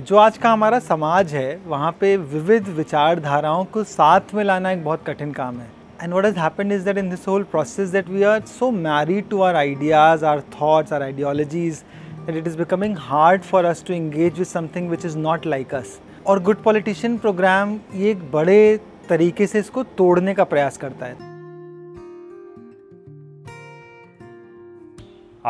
जो आज का हमारा समाज है वहाँ पे विविध विचारधाराओं को साथ में लाना एक बहुत कठिन काम है। And what has happened is that in this whole process that we are so married to our ideas, our thoughts, our ideologies, that it is becoming hard for us to engage with something which is not like us. और good politician programme ये एक बड़े तरीके से इसको तोड़ने का प्रयास करता है।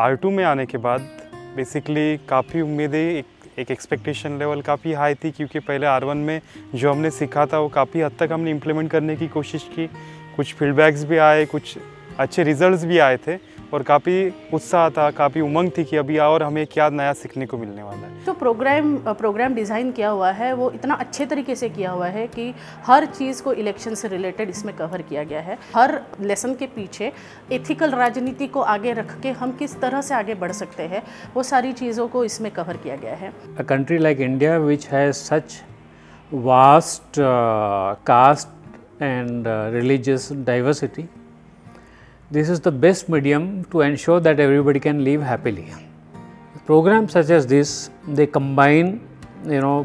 R2 में आने के बाद बेसिकली काफ़ी उम्मीदें, एक एक्सपेक्टेशन लेवल काफ़ी हाई थी, क्योंकि पहले R1 में जो हमने सीखा था वो काफ़ी हद तक हमने इम्प्लीमेंट करने की कोशिश की। कुछ फीडबैक्स भी आए, कुछ अच्छे रिजल्ट्स भी आए थे और काफ़ी उत्साह था, काफ़ी उमंग थी कि अभी और हमें क्या नया सीखने को मिलने वाला है। जो प्रोग्राम डिज़ाइन किया हुआ है वो इतना अच्छे तरीके से किया हुआ है कि हर चीज़ को इलेक्शन से रिलेटेड इसमें कवर किया गया है। हर लेसन के पीछे एथिकल राजनीति को आगे रख के हम किस तरह से आगे बढ़ सकते हैं, वो सारी चीज़ों को इसमें कवर किया गया है। A country like India, which has such vast caste and religious diversity, this is the best medium to ensure that everybody can live happily. Programs such as this, they combine,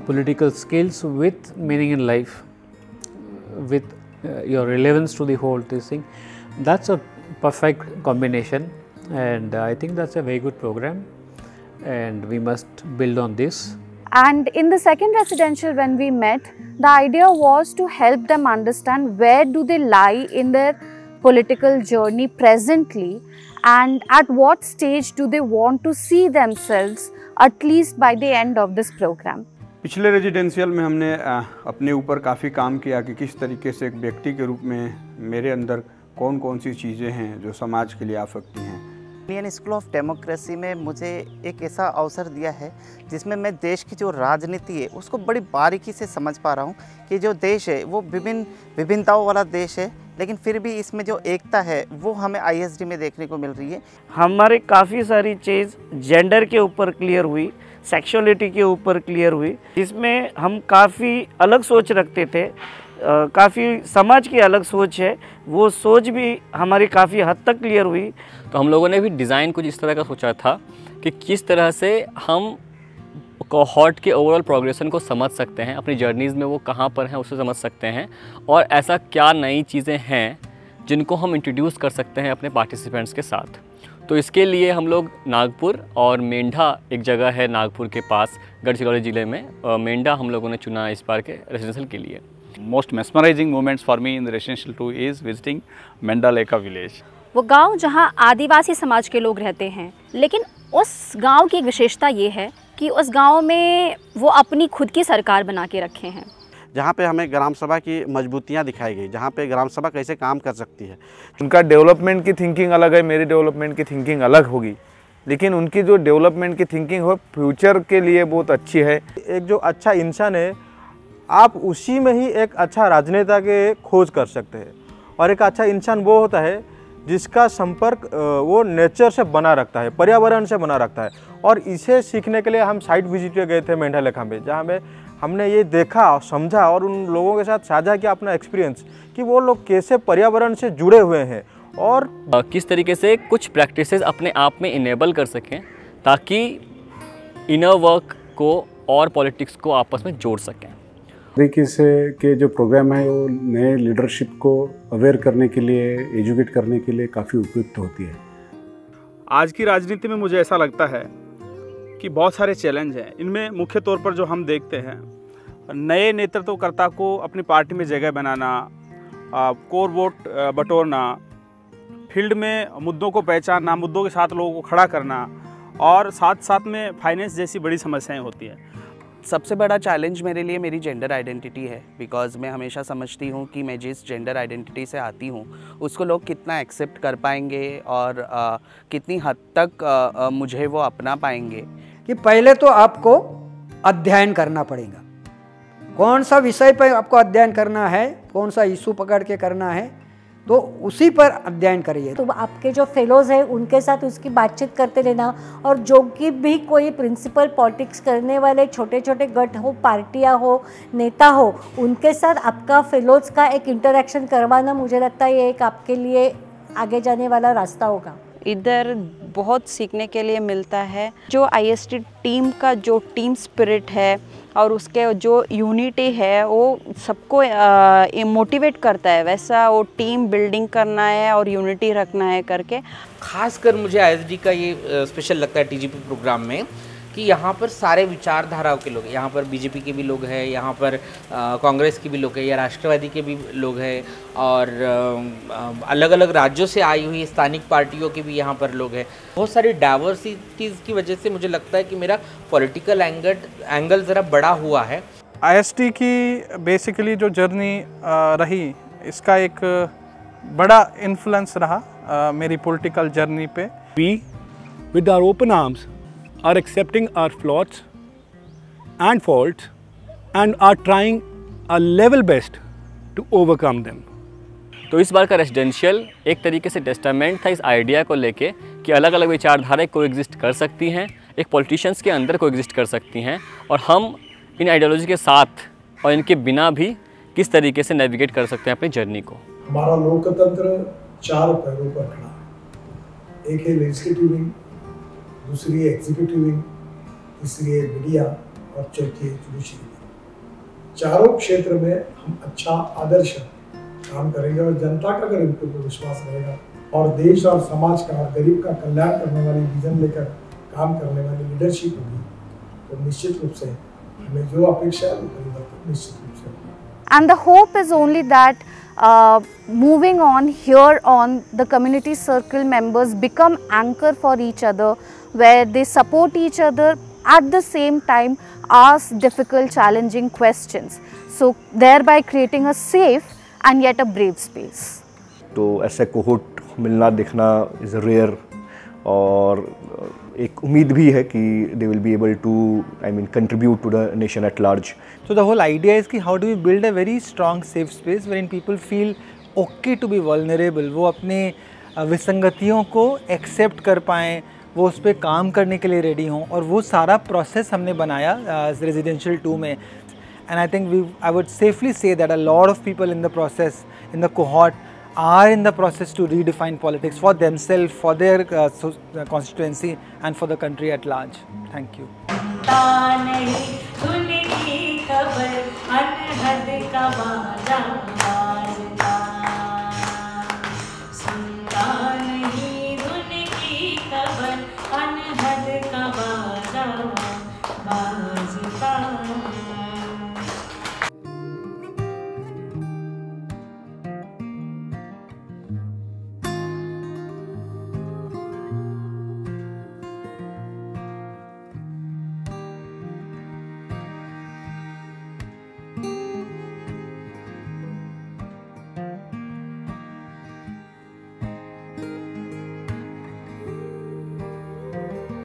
political skills with meaning in life, with your relevance to the whole thing. That's a perfect combination, and I think that's a very good program, and we must build on this. And in the second residential, when we met, the idea was to help them understand where do they lie in their political journey presently, and at what stage do they want to see themselves at least by the end of this program. पिछले residential में हमने अपने ऊपर काफ़ी काम किया कि किस तरीके से एक व्यक्ति के रूप में मेरे अंदर कौन कौन सी चीज़ें हैं जो समाज के लिए आ सकती हैं। इंडियन स्कूल ऑफ डेमोक्रेसी में मुझे एक ऐसा अवसर दिया है जिसमें मैं देश की जो राजनीति है उसको बड़ी बारीकी से समझ पा रहा हूँ कि जो देश है वो विभिन्नताओं वाला देश है, लेकिन फिर भी इसमें जो एकता है वो हमें ISD में देखने को मिल रही है। हमारे काफ़ी सारी चीज़ जेंडर के ऊपर क्लियर हुई, सेक्सुअलिटी के ऊपर क्लियर हुई, जिसमें हम काफ़ी अलग सोच रखते थे, काफ़ी समाज की अलग सोच है, वो सोच भी हमारी काफ़ी हद तक क्लियर हुई। तो हम लोगों ने भी डिज़ाइन कुछ इस तरह का सोचा था कि किस तरह से हम कोहॉर्ट के ओवरऑल प्रोग्रेशन को समझ सकते हैं, अपनी जर्नीज़ में वो कहाँ पर हैं उसे समझ सकते हैं, और ऐसा क्या नई चीज़ें हैं जिनको हम इंट्रोड्यूस कर सकते हैं अपने पार्टिसिपेंट्स के साथ। तो इसके लिए हम लोग नागपुर और मेंढा, एक जगह है नागपुर के पास गढ़चिरौली ज़िले में, मेंढा हम लोगों ने चुना इस बार के रेजिडेंशियल के लिए। Most mesmerizing moments for me in the residential 2 is visiting Mendaleka village. वो गांव जहां आदिवासी समाज के लोग रहते हैं, लेकिन उस गांव की एक विशेषता ये है कि उस गांव में वो अपनी खुद की सरकार बना के रखे हैं, जहाँ पे हमें ग्राम सभा की मजबूतियाँ दिखाई गई, जहाँ पे ग्राम सभा कैसे काम कर सकती है। उनका डेवलपमेंट की थिंकिंग अलग है, मेरी डेवलपमेंट की थिंकिंग अलग होगी, लेकिन उनकी जो डेवलपमेंट की थिंकिंग हो फ्यूचर के लिए बहुत अच्छी है। एक जो अच्छा इंसान है आप उसी में ही एक अच्छा राजनेता के खोज कर सकते हैं, और एक अच्छा इंसान वो होता है जिसका संपर्क वो नेचर से बना रखता है, पर्यावरण से बना रखता है। और इसे सीखने के लिए हम साइट विजिट पे गए थे मेंढालेखा में, जहाँ में हमने ये देखा, समझा और उन लोगों के साथ साझा किया अपना एक्सपीरियंस कि वो लोग कैसे पर्यावरण से जुड़े हुए हैं और किस तरीके से कुछ प्रैक्टिसेस अपने आप में इनेबल कर सकें ताकि इनर वर्क को और पॉलिटिक्स को आपस में जोड़ सकें। तरीके से के जो प्रोग्राम है वो नए लीडरशिप को अवेयर करने के लिए, एजुकेट करने के लिए काफ़ी उपयुक्त होती है। आज की राजनीति में मुझे ऐसा लगता है कि बहुत सारे चैलेंज हैं। इनमें मुख्य तौर पर जो हम देखते हैं, नए नेतृत्वकर्ता को अपनी पार्टी में जगह बनाना, कोर वोट बटोरना, फील्ड में मुद्दों को पहचानना, मुद्दों के साथ लोगों को खड़ा करना, और साथ साथ में फाइनेंस जैसी बड़ी समस्याएं होती हैं। सबसे बड़ा चैलेंज मेरे लिए मेरी जेंडर आइडेंटिटी है, बिकॉज़ मैं हमेशा समझती हूँ कि मैं जिस जेंडर आइडेंटिटी से आती हूँ उसको लोग कितना एक्सेप्ट कर पाएंगे और कितनी हद तक मुझे वो अपना पाएंगे। कि पहले तो आपको अध्ययन करना पड़ेगा, कौन सा विषय पर आपको अध्ययन करना है, कौन सा इशू पकड़ के करना है, तो उसी पर अध्ययन करिए। तो आपके जो फेलोज़ हैं उनके साथ उसकी बातचीत करते रहना, और जो कि भी कोई प्रिंसिपल पॉलिटिक्स करने वाले छोटे छोटे गट हो, पार्टियां हो, नेता हो, उनके साथ आपका फेलोज़ का एक इंटरेक्शन करवाना, मुझे लगता है ये एक आपके लिए आगे जाने वाला रास्ता होगा। इधर बहुत सीखने के लिए मिलता है। जो ISD टीम का जो टीम स्पिरिट है, और उसके जो यूनिटी है वो सबको मोटिवेट करता है, वैसा वो टीम बिल्डिंग करना है और यूनिटी रखना है करके। खासकर मुझे आईएसडी का ये स्पेशल लगता है टीजीपी प्रोग्राम में कि यहाँ पर सारे विचारधाराओं के लोग, यहाँ पर बीजेपी के भी लोग हैं, यहाँ पर कांग्रेस के भी लोग हैं या राष्ट्रवादी के भी लोग हैं, और अलग अलग राज्यों से आई हुई स्थानिक पार्टियों के भी यहाँ पर लोग हैं। बहुत सारी डाइवर्सिटीज़ की वजह से मुझे लगता है कि मेरा पॉलिटिकल एंगल ज़रा बड़ा हुआ है। आईएसटी की बेसिकली जो जर्नी रही, इसका एक बड़ा इन्फ्लुएंस रहा मेरी पॉलिटिकल जर्नी पे। We with our open arms are accepting our flaws and faults and are trying our level best to overcome them. तो इस बार का रेजिडेंशियल एक तरीके से टेस्टामेंट था इस आइडिया को लेके कि अलग अलग विचारधाराएं को एग्जिस्ट कर सकती हैं, एक पॉलिटिशियंस के अंदर को एग्जिस्ट कर सकती हैं, और हम इन आइडियोलॉजी के साथ और इनके बिना भी किस तरीके से नेविगेट कर सकते हैं अपनी जर्नी को। हमारा लोकतंत्र 4 पैरों पर खड़ा है। एक है लेजिस्लेटिव विंग, दूसरी है एग्जीक्यूटिव विंग, तीसरी है मीडिया और चौथी है जुडिशरी विंग। चारों क्षेत्र में हम अच्छा आदर्श काम करेंगे और जनता का अगर इनके ऊपर विश्वास रहेगा और देश और समाज का और गरीब का कल्याण करने वाली विजन लेकर काम करने वाली लीडरशिप होगी, तो निश्चित रूप से हमें जो अपेक्षा है वो परिवर्तन निश्चित रूप से होगा। And the hope is only that moving on here on, the community circle members become anchor for each other, where they support each other, at the same time ask difficult challenging questions, so thereby creating a safe and yet a brave space. तो ऐसे cohort मिलना दिखना is rare, और एक उम्मीद भी है कि they will be able to contribute to the nation at large. So the whole idea is कि how do we build a very strong safe space wherein people feel okay to be vulnerable, वो अपने विसंगतियों को accept कर पाएँ, वो उस पर काम करने के लिए रेडी हों, और वो सारा प्रोसेस हमने बनाया रेजिडेंशियल 2 में। And I think I would safely say that a lot of people in the process, in the cohort, are in the process to redefine politics for themselves, for their constituency and for the country at large. Thank you. खबर अनहद का वादा